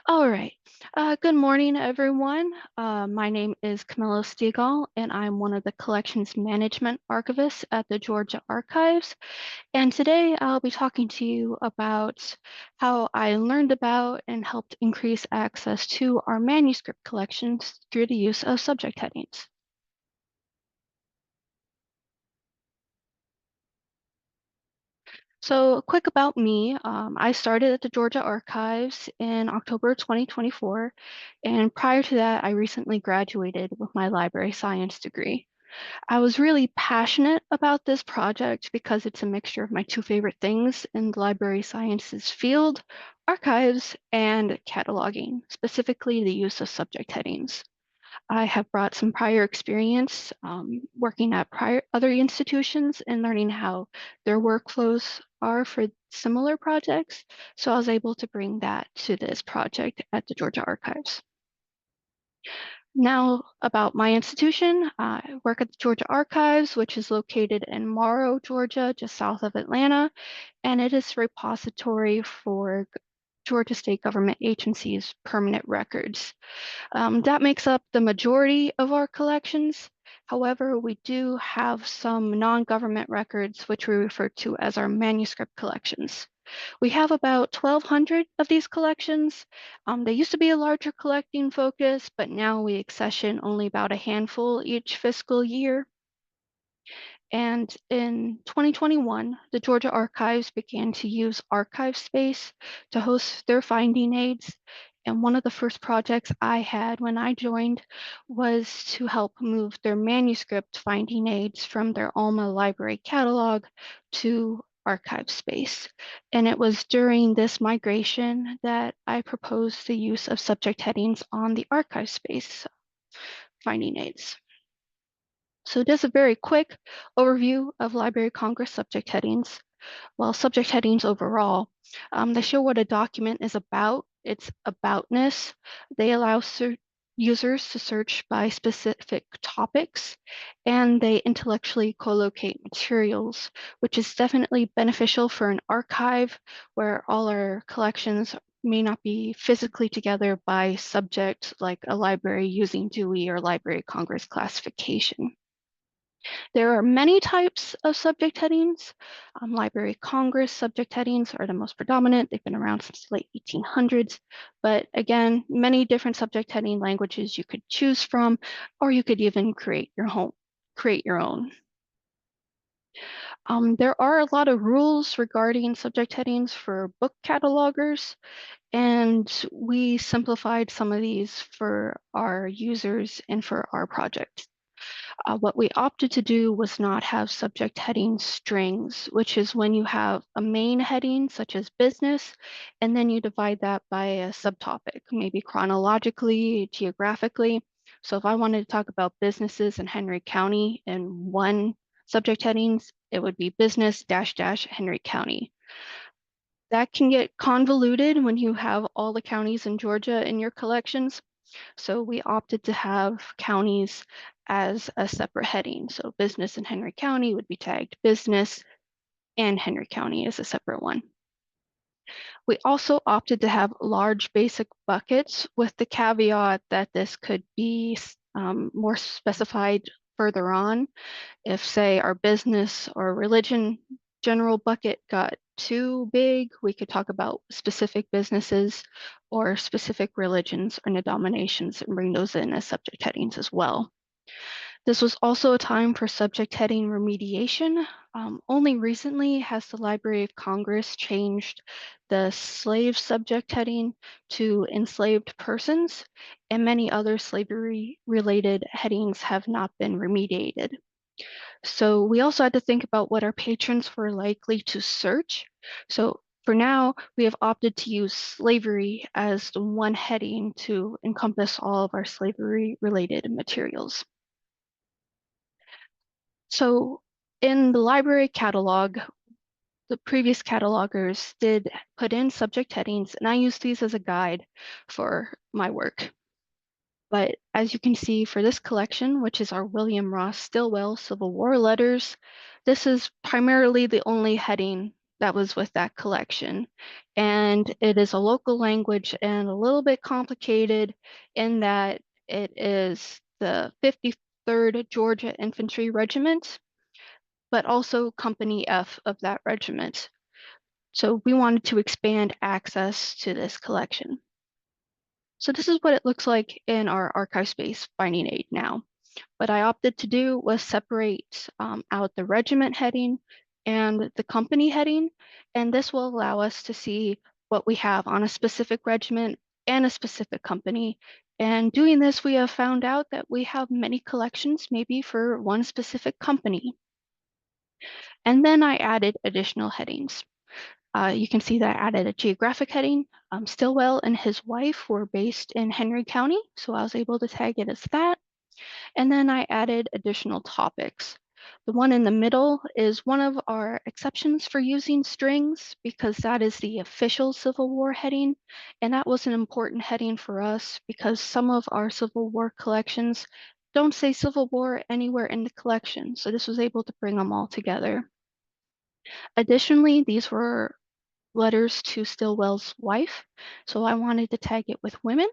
All right. Good morning, everyone. My name is Camilla Stegall, and I'm one of the collections management archivists at the Georgia Archives. And today I'll be talking to you about how I learned about and helped increase access to our manuscript collections through the use of subject headings. So, quick about me. I started at the Georgia Archives in October 2024, and prior to that, I recently graduated with my library science degree. I was really passionate about this project because it's a mixture of my two favorite things in the library sciences field, archives and cataloging, specifically the use of subject headings. I have brought some prior experience working at other institutions and learning how their workflows are for similar projects. So I was able to bring that to this project at the Georgia Archives. Now about my institution, I work at the Georgia Archives, which is located in Morrow, Georgia, just south of Atlanta, and it is a repository for Georgia state government agencies' permanent records. That makes up the majority of our collections. However, we do have some non-government records, which we refer to as our manuscript collections. We have about 1,200 of these collections. They used to be a larger collecting focus, but now we accession only about a handful each fiscal year. And in 2021, the Georgia Archives began to use archive space to host their finding aids. And one of the first projects I had when I joined was to help move their manuscript finding aids from their Alma library catalog to archive space. And it was during this migration that I proposed the use of subject headings on the archive space finding aids. So just a very quick overview of Library of Congress subject headings. Well, subject headings overall, they show what a document is about, its aboutness. They allow users to search by specific topics, and they intellectually co-locate materials, which is definitely beneficial for an archive where all our collections may not be physically together by subject, like a library using Dewey or Library of Congress classification. There are many types of subject headings. Library of Congress subject headings are the most predominant. They've been around since the late 1800s. But again, many different subject heading languages you could choose from, or you could even create your own. There are a lot of rules regarding subject headings for book catalogers, and we simplified some of these for our users and for our project. What we opted to do was not have subject heading strings, which is when you have a main heading, such as business, and then you divide that by a subtopic, maybe chronologically, geographically. So if I wanted to talk about businesses in Henry County in one subject headings, it would be business dash dash Henry County. That can get convoluted when you have all the counties in Georgia in your collections. So we opted to have counties as a separate heading. So business in Henry County would be tagged business, and Henry County is a separate one. We also opted to have large basic buckets with the caveat that this could be more specified further on. If, say, our business or religion general bucket got too big, we could talk about specific businesses or specific religions or denominations and bring those in as subject headings as well. This was also a time for subject heading remediation. Only recently has the Library of Congress changed the slave subject heading to enslaved persons, and many other slavery-related headings have not been remediated. So we also had to think about what our patrons were likely to search. So for now, we have opted to use slavery as the one heading to encompass all of our slavery-related materials. So in the library catalog, the previous catalogers did put in subject headings, and I use these as a guide for my work. But as you can see for this collection, which is our William Ross Stilwell Civil War letters, this is primarily the only heading that was with that collection. And it is a local language and a little bit complicated in that it is the 53rd Georgia Infantry Regiment, but also Company F of that regiment. So we wanted to expand access to this collection. So this is what it looks like in our archive space finding aid now. What I opted to do was separate out the regiment heading and the company heading, and this will allow us to see what we have on a specific regiment and a specific company. And doing this, we have found out that we have many collections, maybe for one specific company. And then I added additional headings. You can see that I added a geographic heading. Stilwell and his wife were based in Henry County, so I was able to tag it as that. And then I added additional topics. The one in the middle is one of our exceptions for using strings because that is the official Civil War heading. And that was an important heading for us because some of our Civil War collections don't say Civil War anywhere in the collection. So this was able to bring them all together. Additionally, these were letters to Stilwell's wife. So I wanted to tag it with women.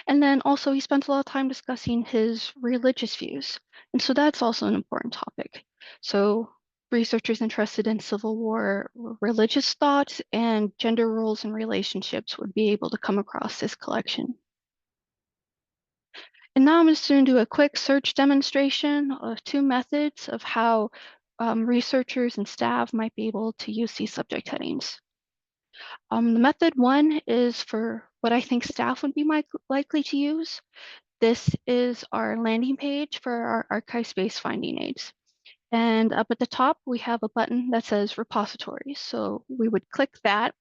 And then also he spent a lot of time discussing his religious views. And so that's also an important topic. So researchers interested in Civil War religious thoughts and gender roles and relationships would be able to come across this collection. And now I'm just going to do a quick search demonstration of two methods of how researchers and staff might be able to use these subject headings. The method one is for what I think staff would be likely to use. This is our landing page for our archive space finding aids. And up at the top, we have a button that says repositories. So we would click that,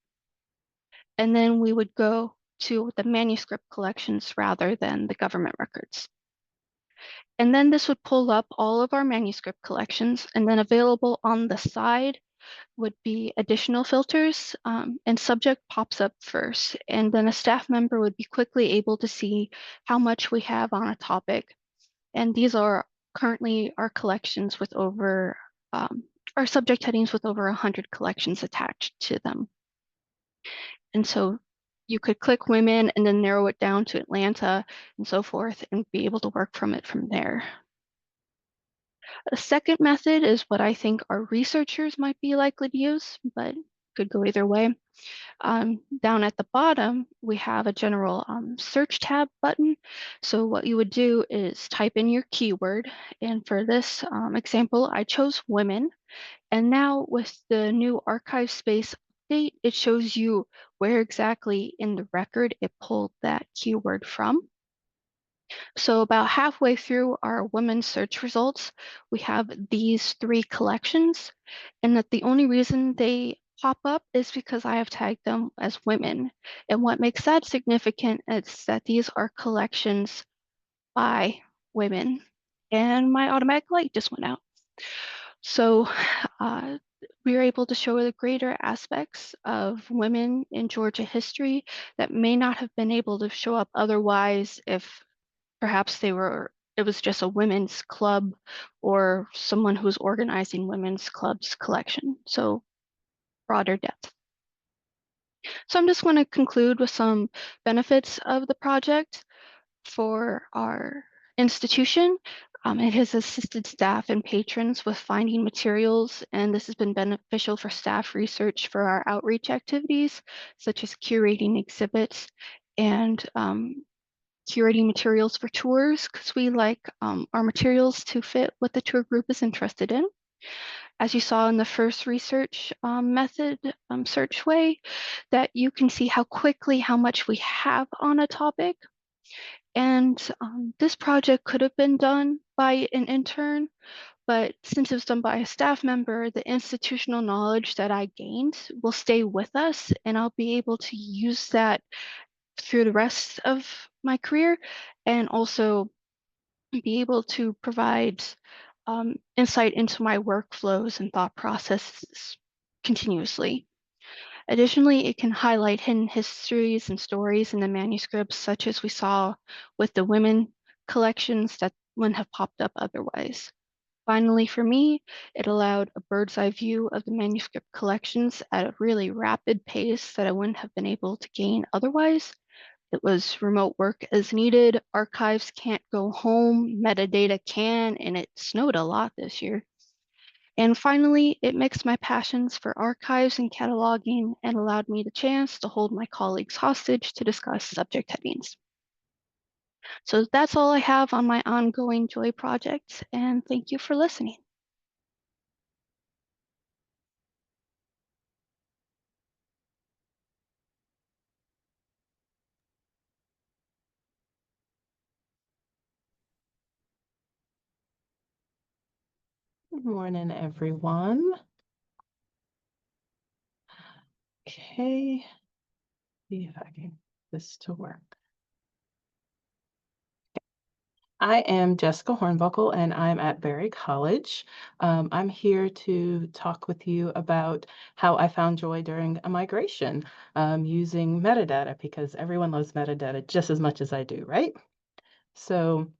and then we would go to the manuscript collections rather than the government records. And then this would pull up all of our manuscript collections, and then available on the side would be additional filters, and subject pops up first. And then a staff member would be quickly able to see how much we have on a topic. And these are currently our collections with over, our subject headings with over 100 collections attached to them. And so you could click women and then narrow it down to Atlanta and so forth and be able to work from it from there. A second method is what I think our researchers might be likely to use, but could go either way. Down at the bottom, we have a general search tab button. So what you would do is type in your keyword. And for this example, I chose women. And now with the new archive space update, it shows you where exactly in the record it pulled that keyword from. So about halfway through our women's search results, we have these three collections, and that the only reason they pop up is because I have tagged them as women. And what makes that significant is that these are collections by women. And my automatic light just went out. So we are able to show the greater aspects of women in Georgia history that may not have been able to show up otherwise if perhaps it was just a women's club or someone who was organizing women's clubs collection. So broader depth. So I'm just going to conclude with some benefits of the project for our institution. It has assisted staff and patrons with finding materials, and this has been beneficial for staff research for our outreach activities, such as curating exhibits and curating materials for tours, because we like our materials to fit what the tour group is interested in. As you saw in the first research method search way, that you can see how quickly how much we have on a topic. And this project could have been done by an intern, but since it was done by a staff member, the institutional knowledge that I gained will stay with us, and I'll be able to use that through the rest of my career, and also be able to provide insight into my workflows and thought processes continuously. Additionally, it can highlight hidden histories and stories in the manuscripts, such as we saw with the women collections that wouldn't have popped up otherwise. Finally, for me, it allowed a bird's eye view of the manuscript collections at a really rapid pace that I wouldn't have been able to gain otherwise. It was remote work as needed. Archives can't go home, metadata can, and it snowed a lot this year. And finally, it mixed my passions for archives and cataloging and allowed me the chance to hold my colleagues hostage to discuss subject headings. So that's all I have on my ongoing Joy project, and thank you for listening. Good morning, everyone. Okay, see if I can get this to work. I am Jessica Hornbuckle, and I'm at Berry College. I'm here to talk with you about how I found joy during a migration using metadata, because everyone loves metadata just as much as I do, right? So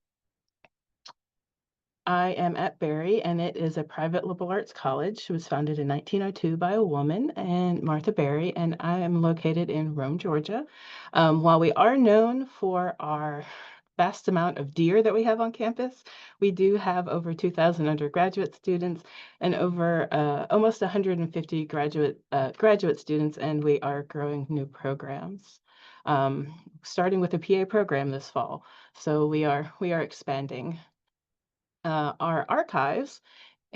I am at Berry, and it is a private liberal arts college. It was founded in 1902 by a woman, and Martha Berry, and I am located in Rome, Georgia. While we are known for our vast amount of deer that we have on campus, we do have over 2,000 undergraduate students and over almost 150 graduate students, and we are growing new programs. Starting with a PA program this fall, so we are expanding. Our archives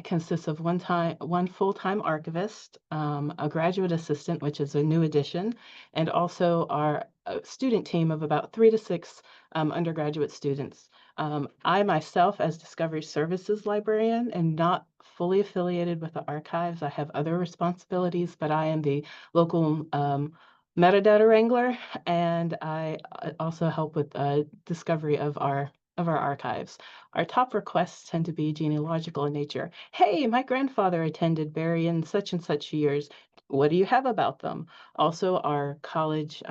consists of one full-time archivist, a graduate assistant, which is a new addition, and also our student team of about 3 to 6 undergraduate students. I myself, as Discovery Services librarian, am not fully affiliated with the archives. I have other responsibilities, but I am the local metadata wrangler, and I also help with discovery of our archives. Our top requests tend to be genealogical in nature. Hey, my grandfather attended Berry in such and such years. What do you have about them? Also, our college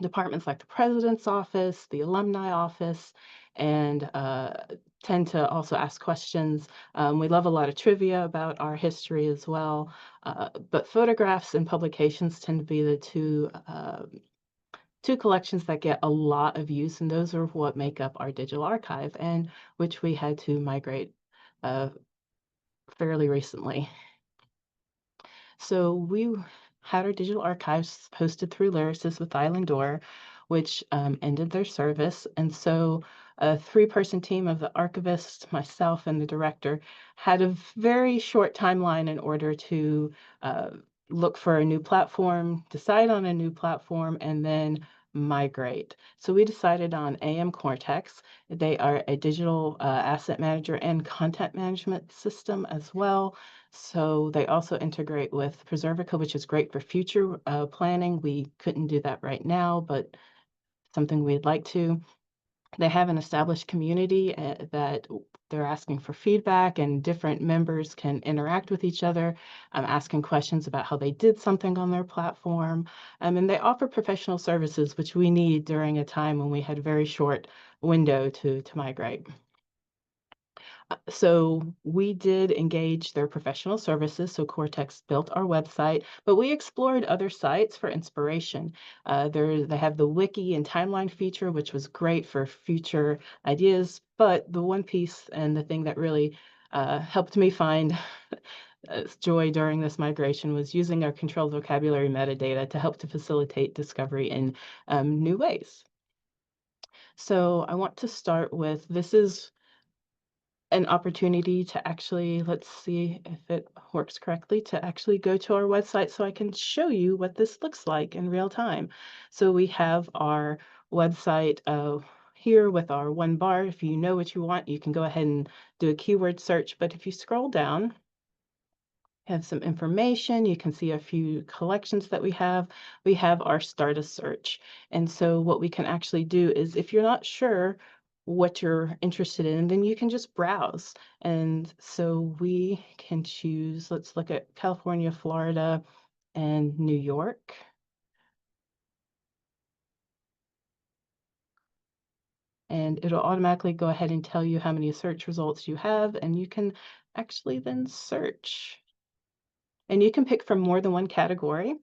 departments like the president's office, the alumni office, and tend to also ask questions. We love a lot of trivia about our history as well, but photographs and publications tend to be the two collections that get a lot of use, and those are what make up our digital archive, and which we had to migrate fairly recently. So we had our digital archives hosted through Lyrasis with Island Door, which ended their service. And so a 3-person team of the archivist, myself, and the director had a very short timeline in order to look for a new platform, decide on a new platform, and then migrate. So we decided on AM Cortex. They are a digital asset manager and content management system as well. So they also integrate with Preservica, which is great for future planning. We couldn't do that right now, but something we'd like to. They have an established community that they're asking for feedback, and different members can interact with each other, asking questions about how they did something on their platform. And they offer professional services, which we need during a time when we had a very short window to migrate. So we did engage their professional services. So Cortex built our website, but we explored other sites for inspiration. They have the wiki and timeline feature, which was great for future ideas. But the one piece and the thing that really helped me find joy during this migration was using our controlled vocabulary metadata to help to facilitate discovery in new ways. So I want to start with, this is an opportunity to actually, let's see if it works correctly, to actually go to our website so I can show you what this looks like in real time. So we have our website here with our one bar. If you know what you want, you can go ahead and do a keyword search. But if you scroll down, have some information. You can see a few collections that we have. We have our start a search. And so what we can actually do is, if you're not sure what you're interested in, then you can just browse. And so we can choose, let's look at California, Florida, and New York. and it'll automatically go ahead and tell you how many search results you have, and you can actually then search. And you can pick from more than one category.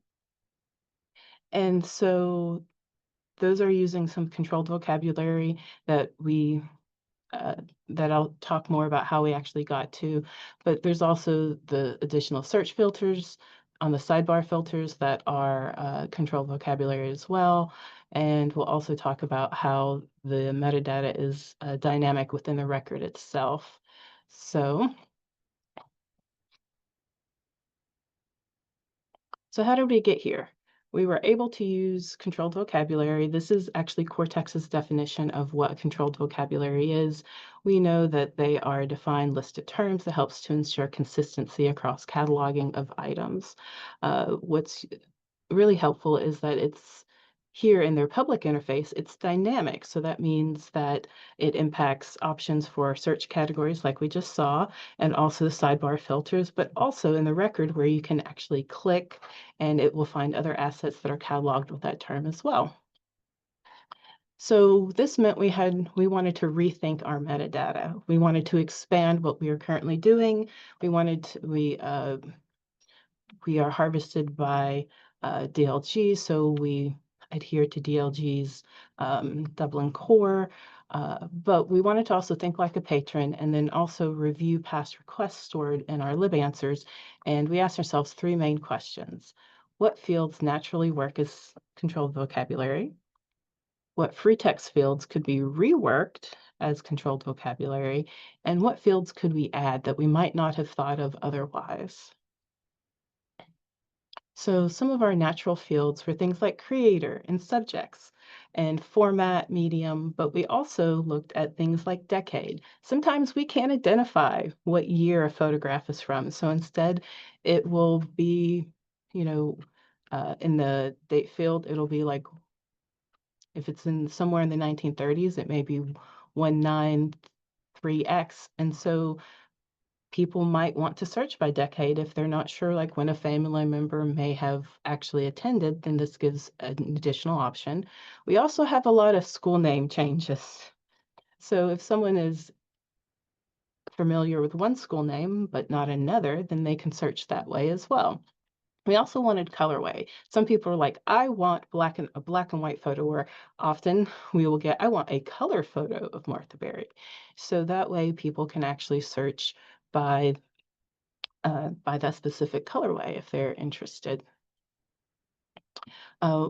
And so those are using some controlled vocabulary that uh, that I'll talk more about how we actually got to. But there's also the additional search filters on the sidebar filters that are controlled vocabulary as well. And we'll also talk about how the metadata is dynamic within the record itself. So how did we get here? We were able to use controlled vocabulary. This is actually Cortex's definition of what controlled vocabulary is. We know that they are a defined list of terms that helps to ensure consistency across cataloging of items. What's really helpful is that it's here in their public interface, it's dynamic. So that means that it impacts options for search categories like we just saw, and also the sidebar filters, but also in the record where you can actually click and it will find other assets that are cataloged with that term as well. So this meant we wanted to rethink our metadata. We wanted to expand what we are currently doing. We are harvested by DLG, so we adhere to DLG's Dublin core. But we wanted to also think like a patron and then also review past requests stored in our lib answers. And we asked ourselves three main questions. What fields naturally work as controlled vocabulary? What free text fields could be reworked as controlled vocabulary? And what fields could we add that we might not have thought of otherwise? So some of our natural fields were things like creator and subjects and format, medium, but we also looked at things like decade. Sometimes we can't identify what year a photograph is from. So instead it will be, in the date field, it'll be like, if it's in somewhere in the 1930s, it may be 193X. And so people might want to search by decade if they're not sure, like when a family member may have actually attended, then this gives an additional option. We also have a lot of school name changes. So if someone is familiar with one school name but not another, then they can search that way as well. We also wanted colorway. Some people are like, I want a black and white photo, where often we will get, I want a color photo of Martha Berry. So that way people can actually search by that specific colorway if they're interested. Uh,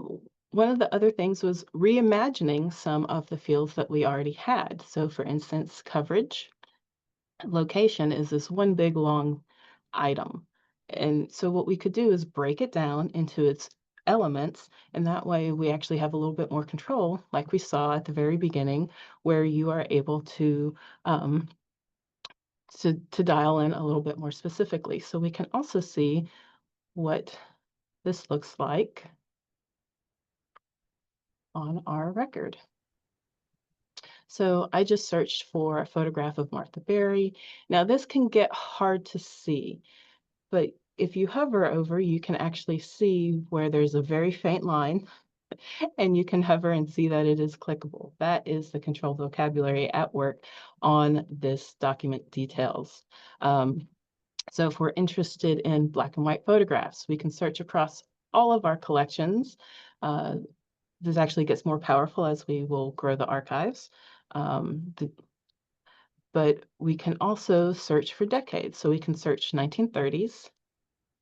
One of the other things was reimagining some of the fields that we already had. So for instance, coverage, location is this one big long item. And so what we could do is break it down into its elements, and that way we actually have a little bit more control, like we saw at the very beginning, where you are able um, to dial in a little bit more specifically. So we can also see what this looks like on our record. So I just searched for a photograph of Martha Berry. Now this can get hard to see, but if you hover over, you can actually see where there's a very faint line, and you can hover and see that it is clickable. That is the controlled vocabulary at work on this document details. So if we're interested in black and white photographs, we can search across all of our collections. This actually gets more powerful as we will grow the archives. But we can also search for decades. So we can search 1930s.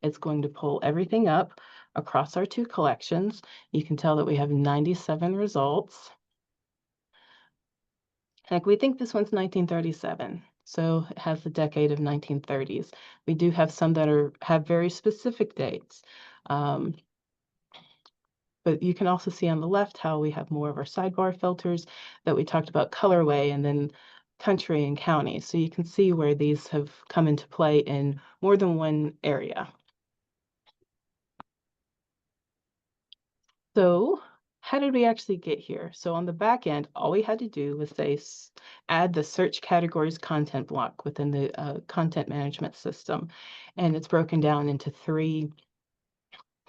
It's going to pull everything up across our two collections. You can tell that we have 97 results. Like, we think this one's 1937, so it has the decade of 1930s. We do have some that have very specific dates. But you can also see on the left how we have more of our sidebar filters that we talked about, colorway, and then country and county. So you can see where these have come into play in more than one area. So how did we actually get here? So on the back end, all we had to do was say, add the search categories content block within the content management system. And it's broken down into three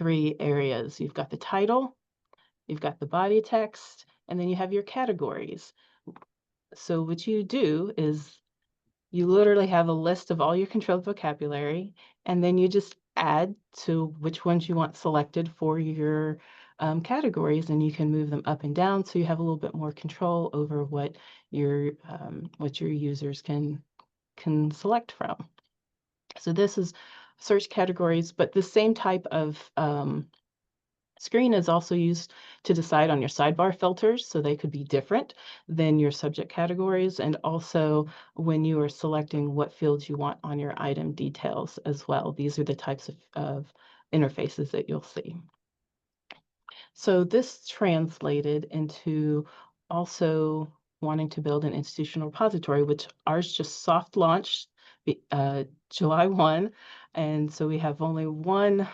areas. You've got the title, you've got the body text, and then you have your categories. So what you do is you literally have a list of all your controlled vocabulary, and then you just add to which ones you want selected for your categories, and you can move them up and down so you have a little bit more control over what your users can select from. So this is search categories, but the same type of screen is also used to decide on your sidebar filters, so they could be different than your subject categories, and also when you are selecting what fields you want on your item details as well. These are the types of interfaces that you'll see. So this translated into also wanting to build an institutional repository, which ours just soft launched July 1. And so we have only one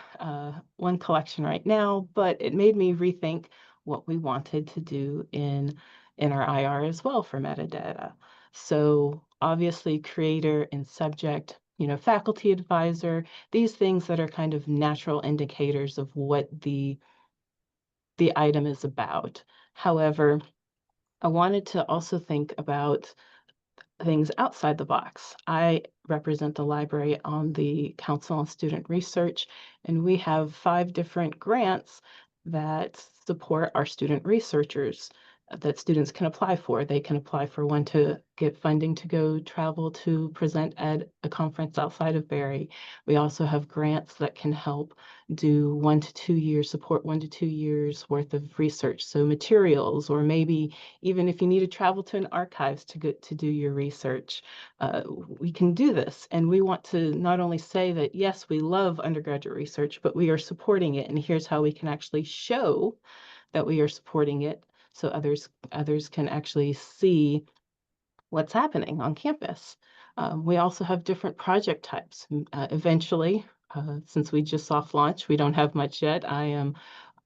collection right now, but it made me rethink what we wanted to do in our IR as well for metadata. So obviously creator and subject, faculty advisor, these things that are kind of natural indicators of what the item is about. However, I wanted to also think about things outside the box. I represent the library on the Council on Student Research, and we have 5 different grants that support our student researchers that students can apply for. They can apply for one to get funding to go travel to present at a conference outside of Barrie. We also have grants that can help do 1 to 2 years, support 1 to 2 years worth of research. So materials, or maybe even if you need to travel to an archives to do your research, we can do this. And we want to not only say that, yes, we love undergraduate research, but we are supporting it. And here's how we can actually show that we are supporting it so others can actually see what's happening on campus. We also have different project types. Eventually, since we just soft launched, we don't have much yet.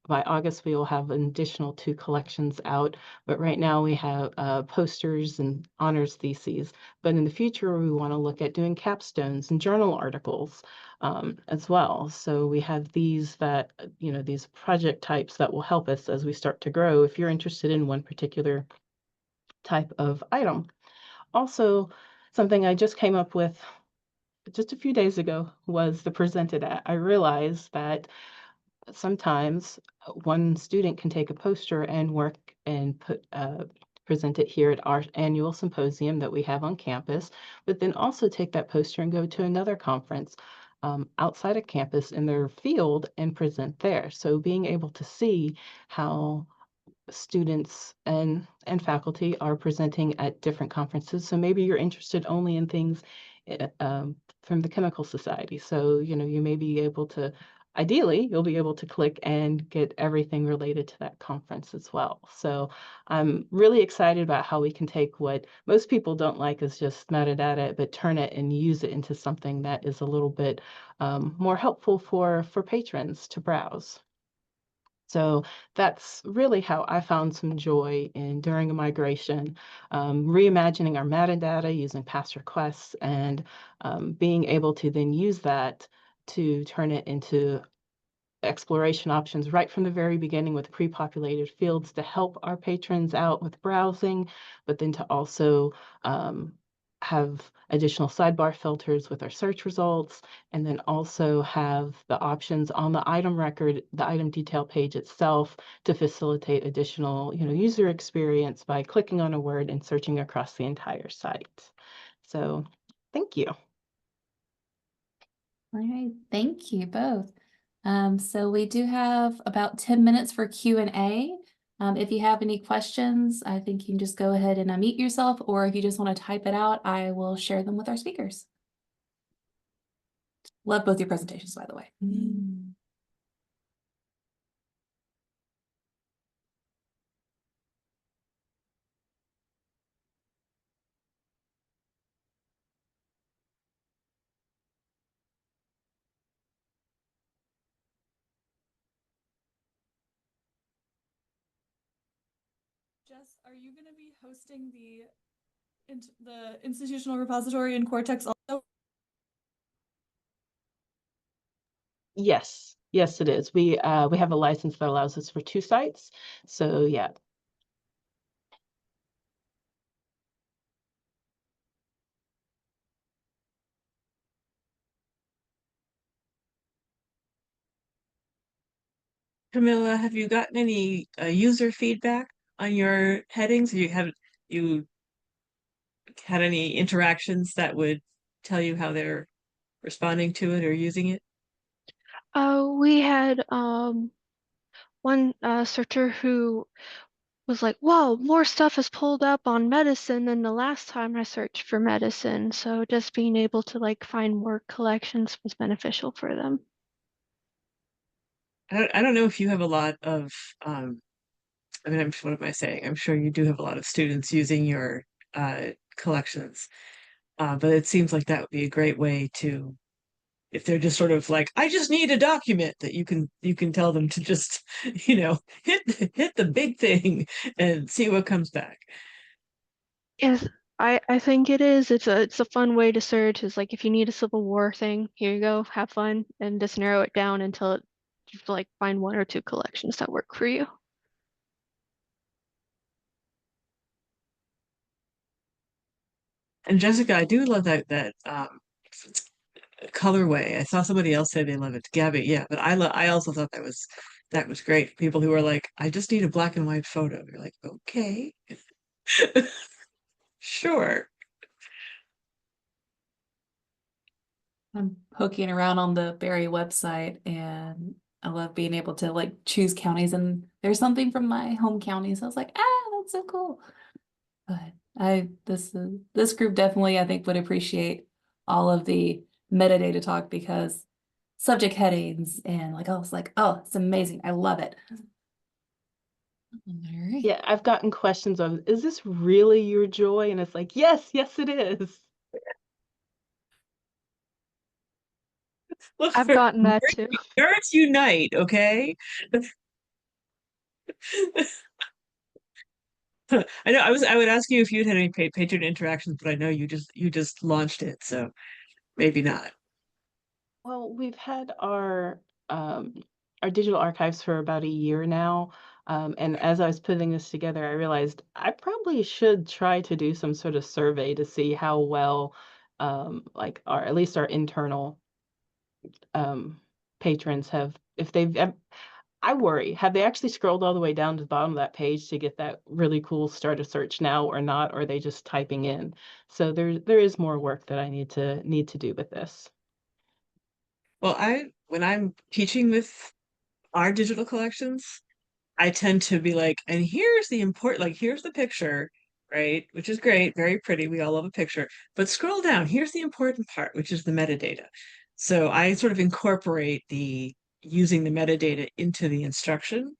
By August, we will have an additional 2 collections out, but right now we have posters and honors theses. But in the future, we want to look at doing capstones and journal articles as well. So we have these these project types that will help us as we start to grow if you're interested in one particular type of item. Also, something I just came up with just a few days ago was the presented at. I realized that sometimes one student can take a poster and work and present it here at our annual symposium that we have on campus, but then also take that poster and go to another conference outside of campus in their field and present there. So being able to see how students and faculty are presenting at different conferences. So maybe you're interested only in things from the Chemical Society. So, you may be able to, ideally, you'll be able to click and get everything related to that conference as well. So I'm really excited about how we can take what most people don't like as just metadata, but turn it and use it into something that is a little bit more helpful for patrons to browse. So that's really how I found some joy in during a migration, reimagining our metadata using past requests and being able to then use that to turn it into exploration options right from the very beginning with pre-populated fields to help our patrons out with browsing, but then to also have additional sidebar filters with our search results, and then also have the options on the item record, the item detail page itself, to facilitate additional, user experience by clicking on a word and searching across the entire site. So thank you. All right, thank you both. So we do have about 10 minutes for Q&A. If you have any questions, I think you can just go ahead and unmute yourself, or if you just want to type it out, I will share them with our speakers. Love both your presentations, by the way. Jess, are you going to be hosting the institutional repository in Cortex also? Yes, yes, it is. We have a license that allows us for 2 sites. So yeah. Camilla, have you gotten any user feedback on your headings? You had any interactions that would tell you how they're responding to it or using it? We had one searcher who was like, "Whoa, more stuff is pulled up on medicine than the last time I searched for medicine." So just being able to like find more collections was beneficial for them. I don't know if you have a lot of I mean, what am I saying? I'm sure you do have a lot of students using your collections, but it seems like that would be a great way to, if they're just sort of like, I just need a document, that you can tell them to just, hit the big thing and see what comes back. Yes, I think it is. It's a fun way to search. It's like if you need a Civil War thing, here you go, have fun, and just narrow it down until you like find one or two collections that work for you. And Jessica, I do love that colorway. I saw somebody else say they love it. Gabby, yeah, but I also thought that was great. People who are like, I just need a black and white photo. You're like, okay, sure. I'm poking around on the Berry website and I love being able to like choose counties, and there's something from my home county. So I was like, that's so cool. But this group definitely, I think, would appreciate all of the metadata talk, because subject headings and like, I was like, oh, it's amazing. I love it. All right. Yeah, I've gotten questions of, is this really your joy? And it's like, yes, it is. Look, I've gotten that too. nerds unite, okay? I know I would ask you if you'd had any patron interactions, but I know you just launched it, so maybe not. Well, we've had our digital archives for about a year now. And as I was putting this together, I realized I probably should try to do some sort of survey to see how well like at least our internal patrons have, if they've I worry, have they actually scrolled all the way down to the bottom of that page to get that really cool start a search now or not, or are they just typing in? So there is more work that I need to do with this. Well, when I'm teaching with our digital collections, I tend to be like, and here's the important, like, here's the picture, right? Which is great, very pretty. We all love a picture. But scroll down, here's the important part, which is the metadata. So I sort of incorporate the using the metadata into the instruction.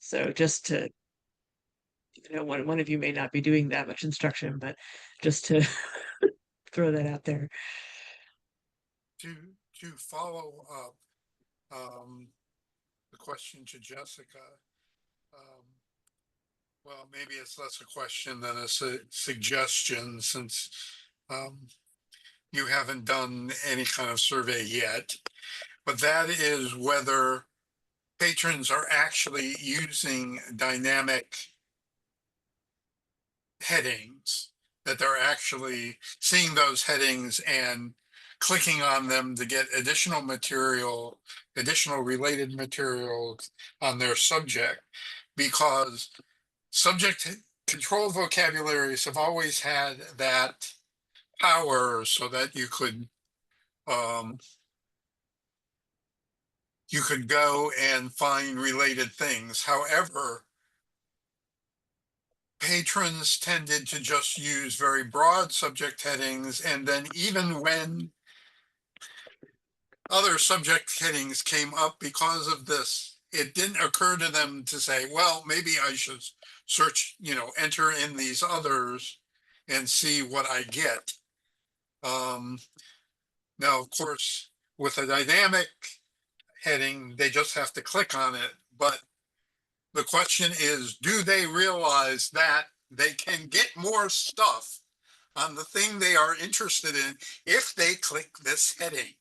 So just to, one of you may not be doing that much instruction, but just to throw that out there. To follow up the question to Jessica, well, maybe it's less a question than a suggestion, since you haven't done any kind of survey yet, but that is whether patrons are actually using dynamic headings, that they're actually seeing those headings and clicking on them to get additional material, additional related materials on their subject, because subject control vocabularies have always had that power, so that you could go and find related things. However, patrons tended to just use very broad subject headings, and then even when other subject headings came up because of this, it didn't occur to them to say, well, maybe I should search, enter in these others and see what I get. Now, of course, with a dynamic heading, they just have to click on it. But the question is, do they realize that they can get more stuff on the thing they are interested in if they click this heading?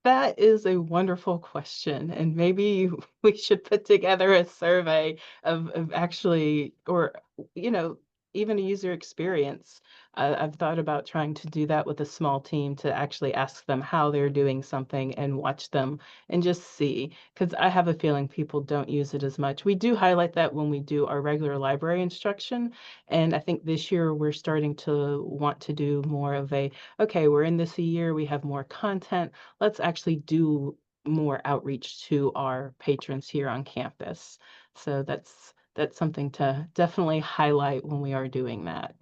That is a wonderful question, and maybe we should put together a survey of actually, or even a user experience. I've thought about trying to do that with a small team to actually ask them how they're doing something and watch them and just see, because I have a feeling people don't use it as much. We do highlight that when we do our regular library instruction. And I think this year we're starting to want to do more of a, okay, we're in this a year, we have more content. Let's actually do more outreach to our patrons here on campus. So that's something to definitely highlight when we are doing that.